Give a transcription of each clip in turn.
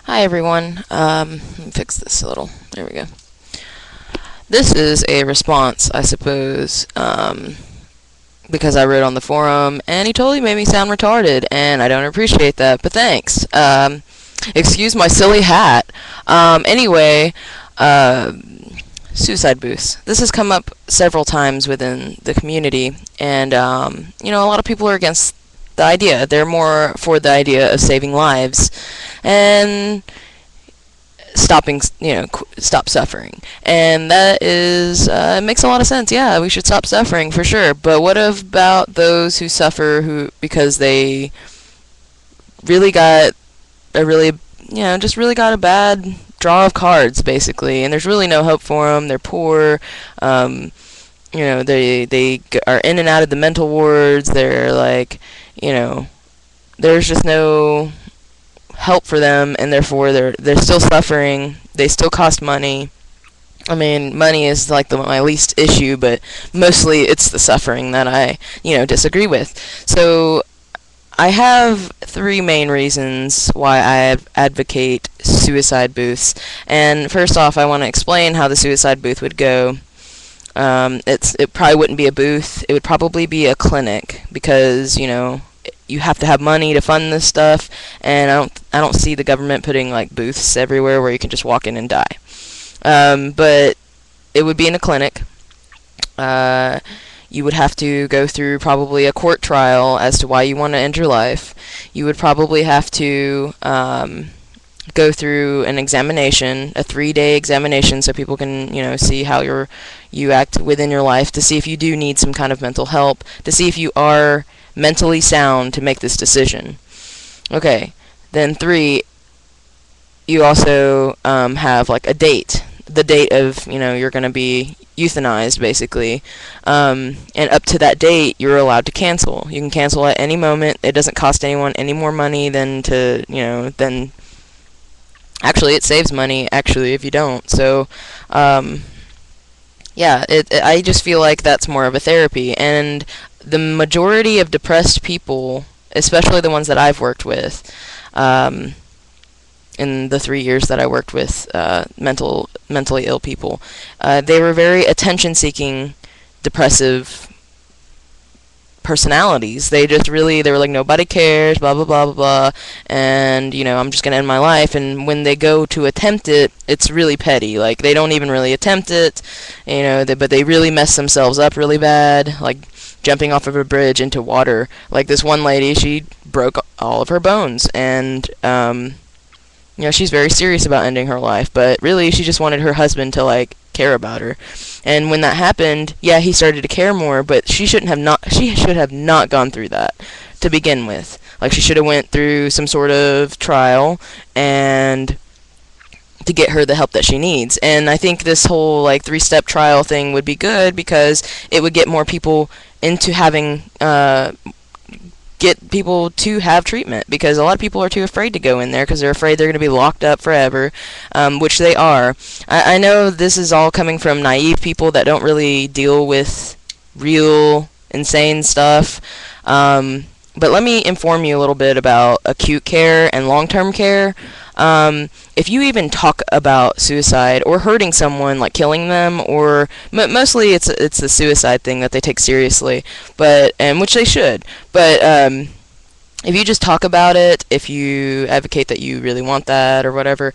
Hi everyone. Let me fix this a little. There we go. This is a response, I suppose, because I wrote on the forum, and he totally made me sound retarded, and I don't appreciate that, but thanks. Excuse my silly hat. Anyway, suicide booths. This has come up several times within the community, and, a lot of people are against the idea. They're more for the idea of saving lives and stopping, stop suffering. And that is, it makes a lot of sense. Yeah, we should stop suffering for sure. But what about those who suffer because they really got just really got a bad draw of cards, basically, and there's really no hope for them. They're poor. They are in and out of the mental wards. They're like, there's just no help for them, and therefore they're still suffering. They still cost money. I mean, money is like my least issue, but mostly it's the suffering that I, disagree with. So I have three main reasons why I advocate suicide booths. And first off, I want to explain how the suicide booth would go. It probably wouldn't be a booth. It would probably be a clinic because, you have to have money to fund this stuff, and I don't see the government putting like booths everywhere where you can just walk in and die. But it would be in a clinic. You would have to go through probably a court trial as to why you want to end your life. You would probably have to go through an examination, a 3-day examination, so people can, see how you act within your life, to see if you do need some kind of mental help, to see if you are mentally sound to make this decision. Okay, then 3, you also have like a date, the date of, you're going to be euthanized, basically, and up to that date, you're allowed to cancel. You can cancel at any moment. It doesn't cost anyone any more money than actually, it saves money, actually, if you don't. So, yeah, I just feel like that's more of a therapy. And the majority of depressed people, especially the ones that I've worked with, in the 3 years that I worked with mentally ill people, they were very attention-seeking, depressive personalities. They were like, nobody cares, blah blah blah blah blah, and I'm just gonna end my life. And when they go to attempt it, it's really petty. Like, they don't even really attempt it, but they really mess themselves up really bad, like jumping off of a bridge into water. Like this one lady, she broke all of her bones, and she's very serious about ending her life, but really she just wanted her husband to like care about her. And when that happened, yeah, he started to care more, but she should have not gone through that to begin with. Like, she should have went through some sort of trial and to get her the help that she needs. And I think this whole like 3-step trial thing would be good because it would get more people into having get people to have treatment, because a lot of people are too afraid to go in there because they're afraid they're going to be locked up forever, which they are. I know this is all coming from naive people that don't really deal with real insane stuff, but let me inform you a little bit about acute care and long-term care. If you even talk about suicide or hurting someone, like killing them, or mostly it's the suicide thing that they take seriously, and which they should. But if you just talk about it, if you advocate that you really want that or whatever,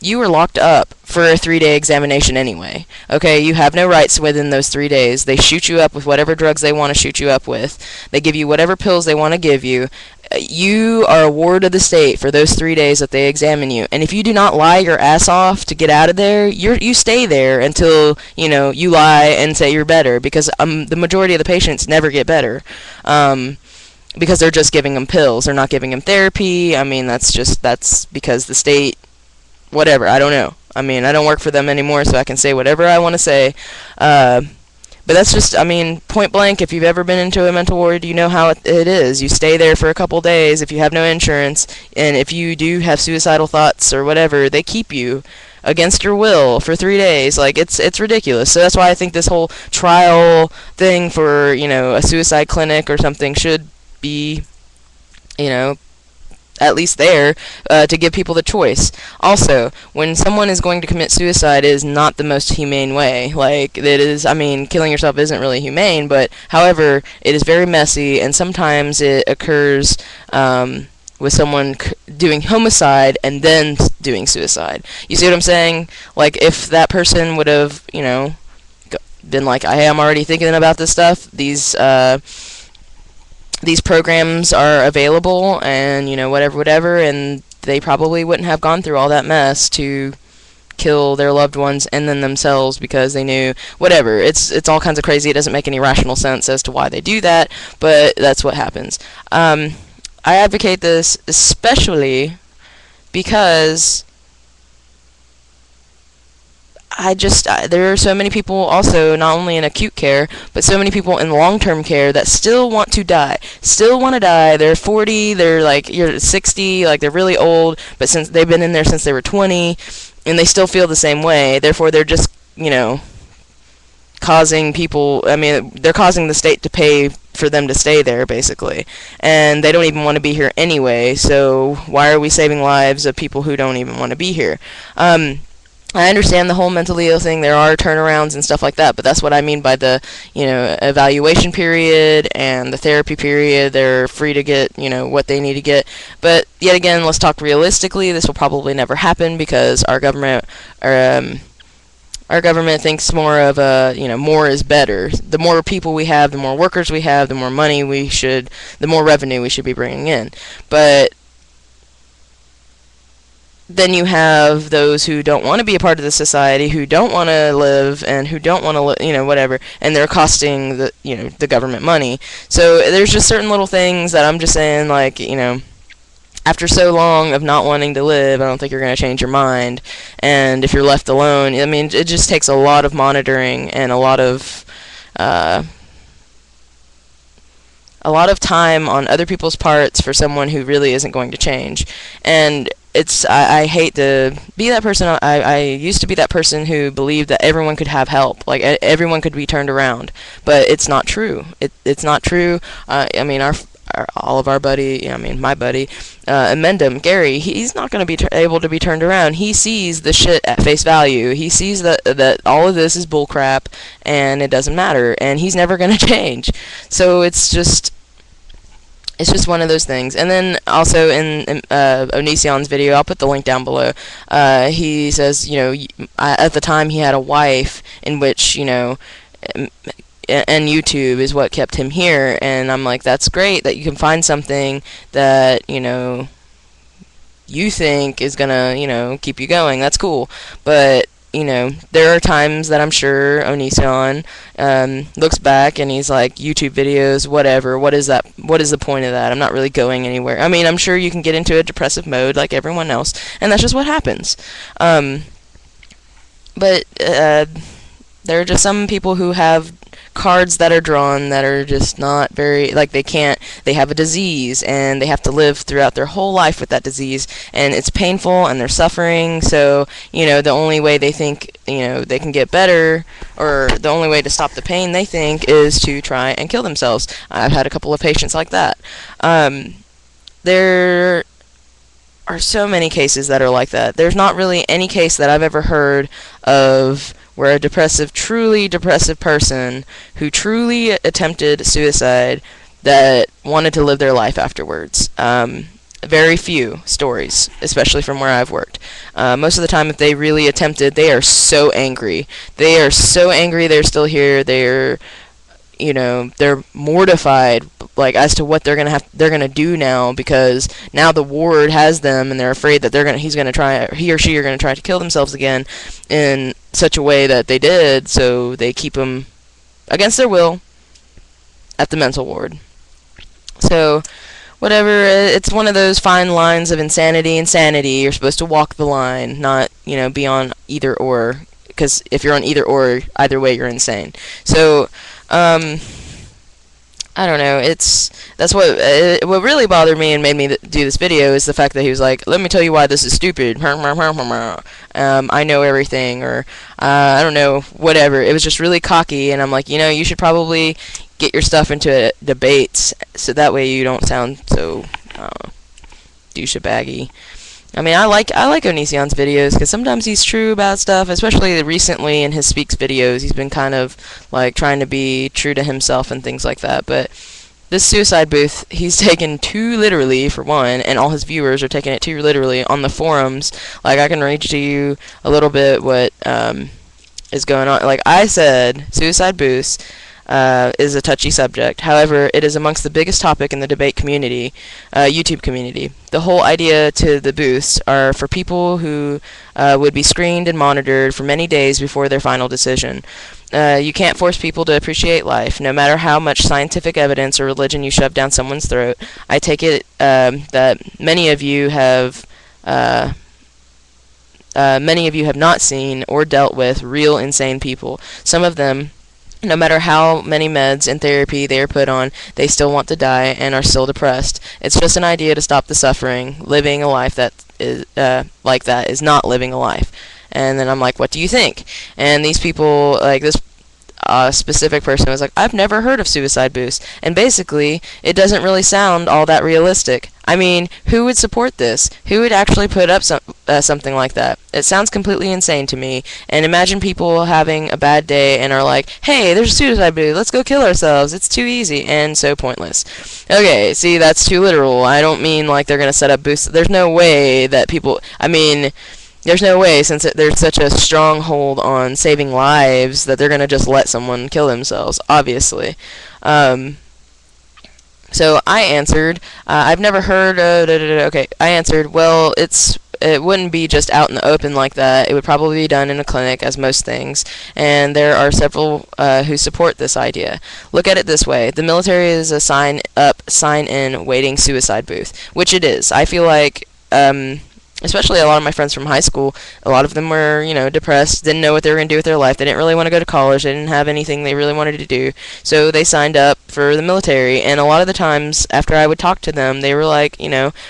you are locked up for a 3-day examination anyway. Okay, you have no rights within those 3 days. They shoot you up with whatever drugs they want to shoot you up with. They give you whatever pills they want to give you. You are a ward of the state for those 3 days that they examine you. And if you do not lie your ass off to get out of there, you stay there until, you lie and say you're better, because the majority of the patients never get better. Because they're just giving them pills. They're not giving them therapy. I mean, that's because the state, whatever, I don't know. I mean, I don't work for them anymore, so I can say whatever I want to say. But that's just, point blank, if you've ever been into a mental ward, you know how it is. You stay there for a couple days if you have no insurance, and if you do have suicidal thoughts or whatever, they keep you against your will for 3 days. Like, it's ridiculous. So that's why I think this whole trial thing for, a suicide clinic or something should be, at least there to give people the choice. Also, when someone is going to commit suicide is not the most humane way. Like, it is, I mean, killing yourself isn't really humane, but however, it is very messy, and sometimes it occurs with someone doing homicide and then doing suicide. You see what I'm saying? Like, if that person would have, you know, been like, hey, I'm already thinking about this stuff, these programs are available, and, you know, whatever, and they probably wouldn't have gone through all that mess to kill their loved ones and then themselves because they knew whatever. It's all kinds of crazy. It doesn't make any rational sense as to why they do that, but that's what happens. I advocate this especially because there are so many people also, not only in acute care, but so many people in long-term care that still want to die. Still want to die. They're 40, they're like, you're 60, like they're really old, but since they've been in there since they were 20, and they still feel the same way. Therefore, they're just, you know, causing people, I mean, they're causing the state to pay for them to stay there, basically. And they don't even want to be here anyway, so why are we saving lives of people who don't even want to be here? I understand the whole mentally ill thing. There are turnarounds and stuff like that, but that's what I mean by the, you know, evaluation period and the therapy period. They're free to get, you know, what they need to get. But yet again, let's talk realistically. This will probably never happen because our government thinks more of a, you know, more is better. The more people we have, the more workers we have, the more money the more revenue we should be bringing in. But then you have those who don't want to be a part of the society, who don't want to live, and who don't want to, you know, whatever, and they're costing the, you know, the government money. So there's just certain little things that I'm just saying, like, you know, after so long of not wanting to live, I don't think you're going to change your mind. And if you're left alone, I mean, it just takes a lot of monitoring and a lot of time on other people's parts for someone who really isn't going to change. And I hate to be that person. I used to be that person who believed that everyone could have help, like everyone could be turned around, but it's not true. It's not true. I mean, all of our buddy, I mean, my buddy, Amendum, Gary, he's not going to be able to be turned around. He sees the shit at face value. He sees that all of this is bullcrap, and it doesn't matter, and he's never going to change. So it's just one of those things. And then also in Onision's video, I'll put the link down below, he says, you know, at the time he had a wife in which, you know, and YouTube is what kept him here. And I'm like, that's great that you can find something that, you know, you think is gonna, you know, keep you going. That's cool. But, you know, there are times that I'm sure Onision looks back and he's like, YouTube videos, whatever, what is that? What is the point of that? I'm not really going anywhere. I mean, I'm sure you can get into a depressive mode like everyone else, and that's just what happens. But there are just some people who have cards that are drawn that are just not very, like, they have a disease and they have to live throughout their whole life with that disease, and it's painful and they're suffering. So, you know, the only way they think, you know, they can get better, or the only way to stop the pain, they think, is to try and kill themselves. I've had a couple of patients like that. There are so many cases that are like that. There's not really any case that I've ever heard of where a truly depressive person who truly attempted suicide that wanted to live their life afterwards. Very few stories, especially from where I've worked. Most of the time, if they really attempted, they are so angry. They are so angry they're still here. They're, you know, they're mortified, like, as to what they're gonna do now, because now the ward has them and they're afraid that he or she are gonna try to kill themselves again in such a way that they did, so they keep them against their will at the mental ward. So whatever, it's one of those fine lines of insanity and sanity. You're supposed to walk the line, not, you know, be on either or, because if you're on either or, either way you're insane. So I don't know, that's what really bothered me and made me do this video is the fact that he was like, let me tell you why this is stupid, I know everything, or I don't know, whatever. It was just really cocky, and I'm like, you know, you should probably get your stuff into debates, so that way you don't sound so douchebaggy. I mean, I like Onision's videos because sometimes he's true about stuff, especially recently in his Speaks videos. He's been kind of like trying to be true to himself and things like that. But this suicide booth, he's taken too literally, for one, and all his viewers are taking it too literally on the forums. Like, I can read to you a little bit what is going on. Like I said, suicide booths is a touchy subject. However, it is amongst the biggest topic in the debate community, YouTube community. The whole idea to the booths are for people who would be screened and monitored for many days before their final decision. You can't force people to appreciate life, no matter how much scientific evidence or religion you shove down someone's throat. I take it that many of you have not seen or dealt with real insane people. Some of them, no matter how many meds and therapy they are put on, they still want to die and are still depressed. It's just an idea to stop the suffering. Living a life that is like that is not living a life. And then I'm like, what do you think? And these people, like this specific person was like, I've never heard of suicide booths. And basically, it doesn't really sound all that realistic. I mean, who would support this? Who would actually put up something like that? It sounds completely insane to me. And imagine people having a bad day and are like, hey, there's a suicide booth, let's go kill ourselves. It's too easy and so pointless. Okay, see, that's too literal. I don't mean like they're going to set up booths. There's no way that people, I mean, there's no way, since there's such a strong hold on saving lives, that they're going to just let someone kill themselves, obviously. So I answered, I've never heard of, okay, I answered, well, it wouldn't be just out in the open like that. It would probably be done in a clinic, as most things, and there are several who support this idea. Look at it this way. The military is a sign-up, sign-in, waiting suicide booth, which it is. I feel like, especially a lot of my friends from high school, a lot of them were, depressed, didn't know what they were going to do with their life. They didn't really want to go to college. They didn't have anything they really wanted to do. So they signed up for the military. And a lot of the times, after I would talk to them, they were like,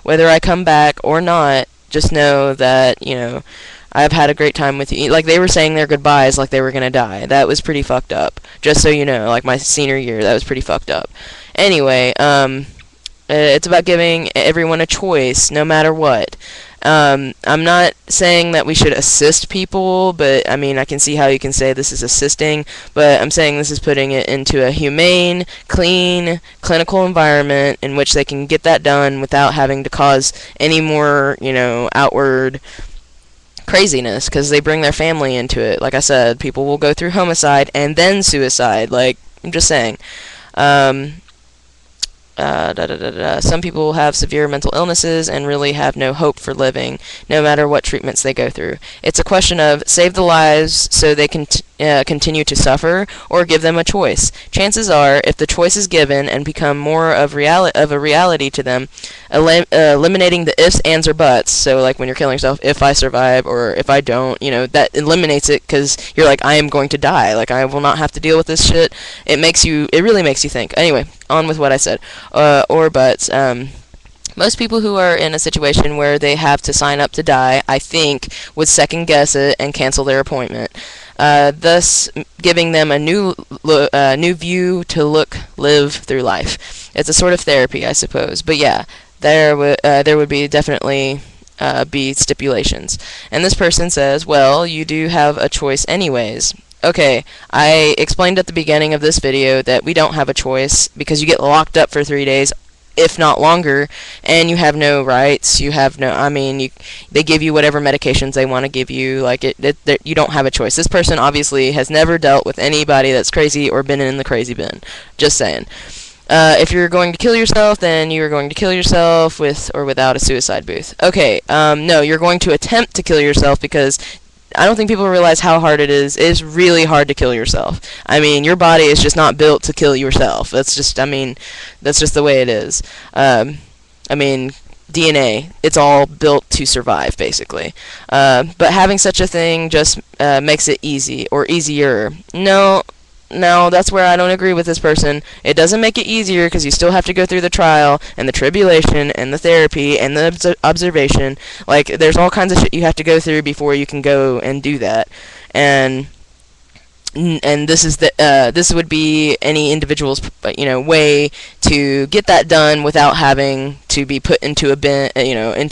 whether I come back or not, just know that, I've had a great time with you. Like, they were saying their goodbyes like they were going to die. That was pretty fucked up. Just so you know, like my senior year, that was pretty fucked up. Anyway, it's about giving everyone a choice, no matter what. I'm not saying that we should assist people, but I mean, I can see how you can say this is assisting, but I'm saying this is putting it into a humane, clean, clinical environment in which they can get that done without having to cause any more, outward craziness, because they bring their family into it. Like I said, people will go through homicide and then suicide. Like, I'm just saying. Some people have severe mental illnesses and really have no hope for living, no matter what treatments they go through. It's a question of save the lives so they can continue to suffer, or give them a choice. Chances are, if the choice is given and become more of a reality to them, eliminating the ifs, ands, or buts. So, like when you're killing yourself, if I survive or if I don't, that eliminates it, because you're like, I am going to die. Like, I will not have to deal with this shit. It really makes you think. Anyway, on with what I said. Or buts. Most people who are in a situation where they have to sign up to die, I think, would second guess it and cancel their appointment, thus giving them a new view to live through life. It's a sort of therapy, I suppose. But yeah, there would be definitely be stipulations. And this person says, well, you do have a choice anyways. Okay, I explained at the beginning of this video that we don't have a choice, because you get locked up for 3 days, if not longer, and you have no rights. You have no, they give you whatever medications they want to give you. Like, you don't have a choice. This person obviously has never dealt with anybody that's crazy or been in the crazy bin. Just saying. If you're going to kill yourself, then you're going to kill yourself with or without a suicide booth. Okay, no, you're going to attempt to kill yourself, because I don't think people realize how hard it is. It's really hard to kill yourself. I mean, your body is just not built to kill yourself. That's just the way it is. DNA, it's all built to survive, basically. But having such a thing just makes it easy, or easier. No, that's where I don't agree with this person. It doesn't make it easier, because you still have to go through the trial, and the tribulation, and the therapy, and the observation. Like, there's all kinds of shit you have to go through before you can go and do that. And and this would be any individual's way to get that done without having to be put into a bin, into